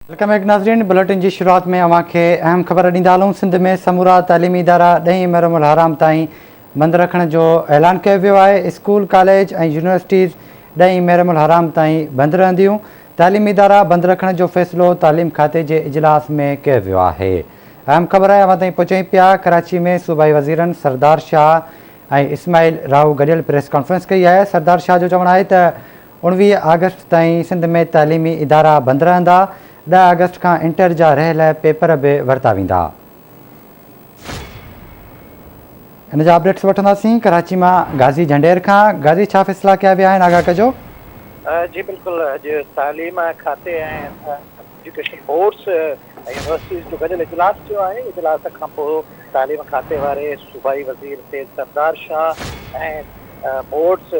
Welcome back नाज़रीन। Bulletin की शुरुआत में अवां खे अहम ख़बर ॾींदा हलूं। सिंध में समूरा तालीमी इदारा 10 मुहर्रम हराम ताईं बंदि रखण जो ऐलान कयो वियो आहे। स्कूल कॉलेज ऐं यूनिवर्सिटीज़ 10 मुहर्रम हराम ताईं बंदि रहंदियूं। तालीमी इदारा बंदि रखण जो फ़ैसिलो तालीम खाते जे इजलास में कयो वियो आहे। अहम ख़बर आहे अवां ताईं पहुचाई पिया। कराची में सूबाई वज़ीरनि सरदार शाह ऐं इस्माइल राहू गॾियल प्रेस कॉन्फ्रेंस कई आहे। सरदार शाह जो चवणु आहे त 19 अगस्त ताईं सिंध में तालीमी इदारा बंदि रहंदा। 10 अगस्त खां इंटर जा रहियल पेपर बि वरिता वेंदा। इन जा अपडेट्स वठंदासीं कराची मां गाज़ी झंडेर खां। गाज़ी, छा फ़ैसिला कया विया आहिनि, आगाह कजो। जी बिल्कुलु, अॼु तालीम खाते ऐं एजुकेशन बोर्ड्स यूनिवर्सिटीज़ जो गॾियल इजलास थियो आहे। इजलास खां पोइ तालीम खाते वारे सूबाई वज़ीर सैयद सरदार शाह ऐं बोर्ड्स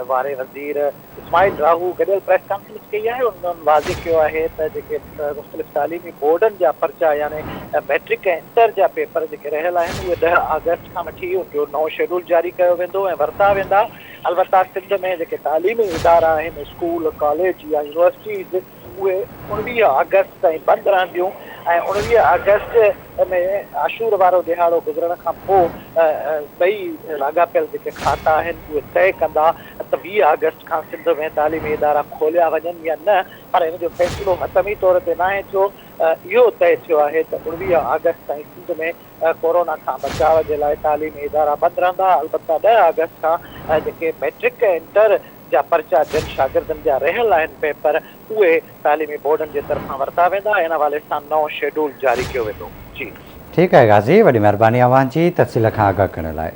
वारे वज़ीर इस्माइल राहू गॾियल प्रेस कॉन्फ्रेंस कई आहे। उन्हनि वाज़े कयो आहे त जेके मुख़्तलिफ़ तालीमी बोर्डनि जा पर्चा यानी मैट्रिक ऐं इंटर जा पेपर जेके रहियल आहिनि उहे 10 अगस्त खां वठी उनजो नओं शेड्यूल जारी कयो वेंदो ऐं वरिता वेंदा। अलबत्ता सिंध में जेके तालीमी इदारा आहिनि, स्कूल कॉलेज या यूनिवर्सिटीज़, उहे 19 अगस्त ताईं बंदि रहंदियूं ऐं 19 अगस्त में आशूर वारो दिहाड़ो गुज़रण खां पोइ ॿई लाॻापियल जेके खाता आहिनि उहे तय कंदा त 20 अगस्त खां सिंध में तालीमी इदारा खोलिया वञनि या न। पर हिन जो फ़ैसिलो हतमी तौर ते नाहे थियो। इहो तय थियो आहे त 19 अगस्त ताईं सिंध में कोरोना खां बचाव जे लाइ तालीमी इदारा बंदि रहंदा। अलबत्ता 10 अगस्त खां जेके मैट्रिक ऐं इंटर जा पर्चा जिन शागिर्दनि जा रहियल आहिनि पेपर, उहे तालीमी बोर्डनि जे तरफ़ां वरिता वेंदा। इन हवाले सां नओं शेड्यूल जारी कयो वेंदो। जी ठीकु आहे गाज़ी, वॾी महिरबानी अवां जी तफ़सील खां आगाह करण लाइ।